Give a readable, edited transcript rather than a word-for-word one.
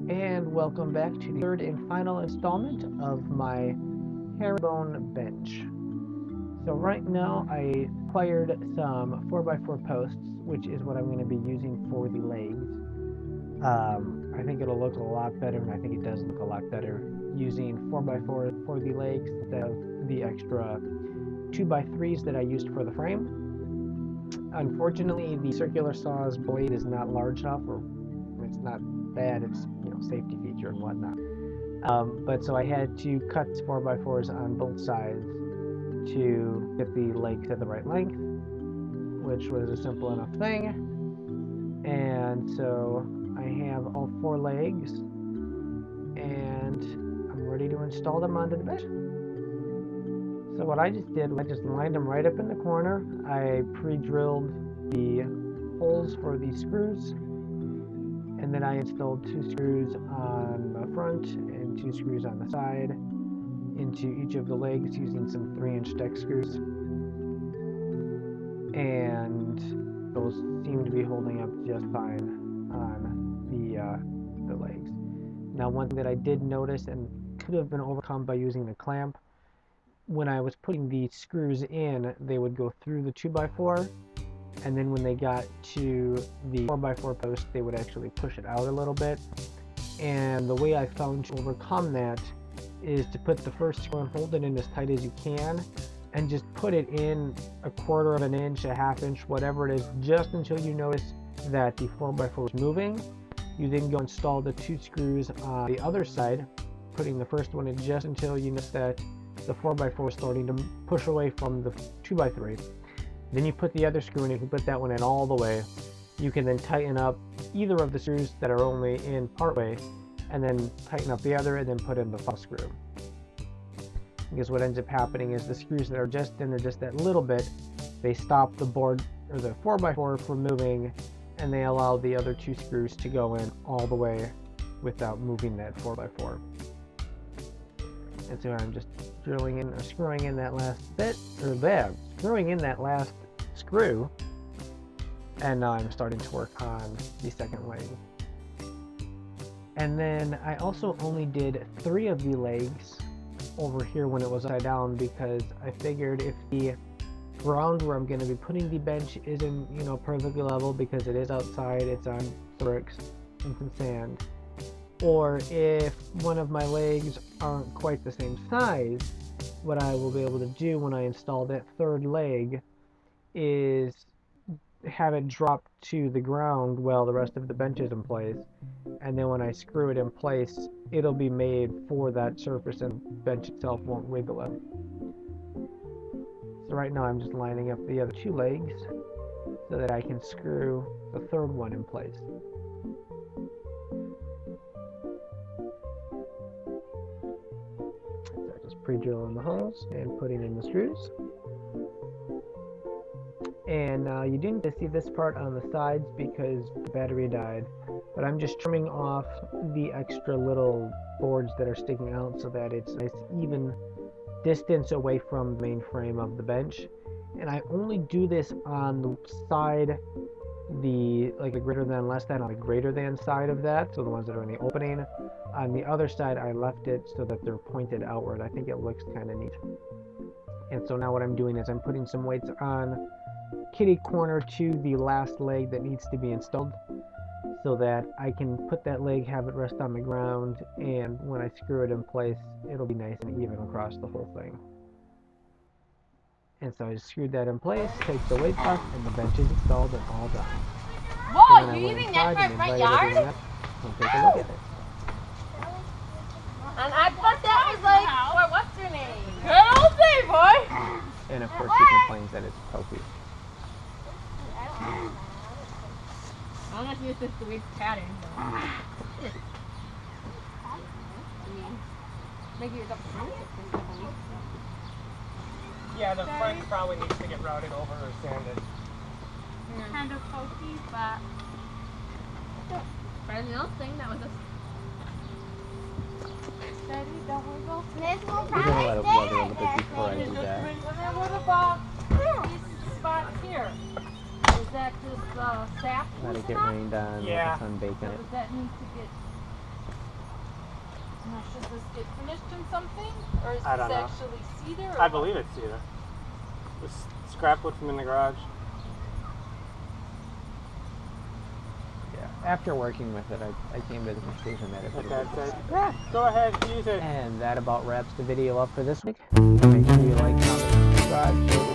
And welcome back to the third and final installment of my herringbone bench. So right now I acquired some 4x4 posts, which is what I'm going to be using for the legs. I think it'll look a lot better, and I think it does look a lot better using 4x4 for the legs instead of the extra 2x3s that I used for the frame. Unfortunately, the circular saw's blade is not large enough, or it's not bad, it's safety feature and whatnot. But so I had to cut 4x4s on both sides to get the legs at the right length, which was a simple enough thing. And so I have all 4 legs, and I'm ready to install them onto the bench. So what I just did, I just lined them right up in the corner. I pre-drilled the holes for the screws, and then I installed 2 screws on the front and 2 screws on the side into each of the legs using some 3-inch deck screws. And those seem to be holding up just fine on the legs. Now, one thing that I did notice and could have been overcome by using the clamp, when I was putting the screws in, they would go through the 2x4, and then when they got to the 4x4 post, they would actually push it out a little bit. And the way I found to overcome that is to put the first screw and hold it in as tight as you can, and just put it in 1/4 of an inch, 1/2 inch, whatever it is, just until you notice that the 4x4 is moving. You then go install the 2 screws on the other side, putting the first one in just until you notice that the 4x4 is starting to push away from the 2x3. Then you put the other screw in. You can put that one in all the way. You can then tighten up either of the screws that are only in part way, and then tighten up the other, and then put in the final screw. Because what ends up happening is the screws that are just in there just that little bit, they stop the board or the 4x4 from moving, and they allow the other 2 screws to go in all the way without moving that 4x4. And so I'm just drilling in or screwing in that last bit, screwing in that last screw, and now I'm starting to work on the second leg. And then I also only did 3 of the legs over here when it was upside down, because I figured if the ground where I'm going to be putting the bench isn't perfectly level, because it is outside, it's on bricks and some sand, or if one of my legs aren't quite the same size, what I will be able to do when I install that 3rd leg is have it drop to the ground while the rest of the bench is in place, and then when I screw it in place, it'll be made for that surface and the bench itself won't wiggle it. So right now I'm just lining up the other 2 legs so that I can screw the 3rd one in place. So just pre-drilling the holes and putting in the screws. And you didn't get to see this part on the sides because the battery died, but I'm just trimming off the extra little boards that are sticking out so that it's a nice even distance away from the main frame of the bench. And I only do this on the side, the greater than, less than, on the greater than side of that, so the ones that are in the opening. On the other side, I left it so that they're pointed outward. I think it looks kind of neat. And so now what I'm doing is I'm putting some weights on kitty corner to the last leg that needs to be installed, so that I can put that leg, have it rest on the ground, and when I screw it in place, it'll be nice and even across the whole thing. And so I just screwed that in place, take the weights off, and the bench is installed and all done. Whoa, you using that for front yard? Come take a look at it. And I thought that was like, for what's your name? Good old day, boy! And of course she complains that it's pokey. I don't know if you use this the weird pattern. Maybe it's up to Yeah, the front probably needs to get routed over or sanded. kind of pokey, but Brazil thing that was a steady, don't wiggle. You're gonna let it blur a little bit before I do that. And then what about this spot here? Is that just sap? Let it get rained on, Yeah. let the sun bake in Or it. does that need to get Now, should this get finished in something? Or is I this don't know. actually cedar? Or I believe it's cedar. This scrap wood from in the garage. Yeah. After working with it, I came to the conclusion that it would Okay, be said, yeah, go ahead, use it. And that about wraps the video up for this week. Make sure you like, comment, subscribe, share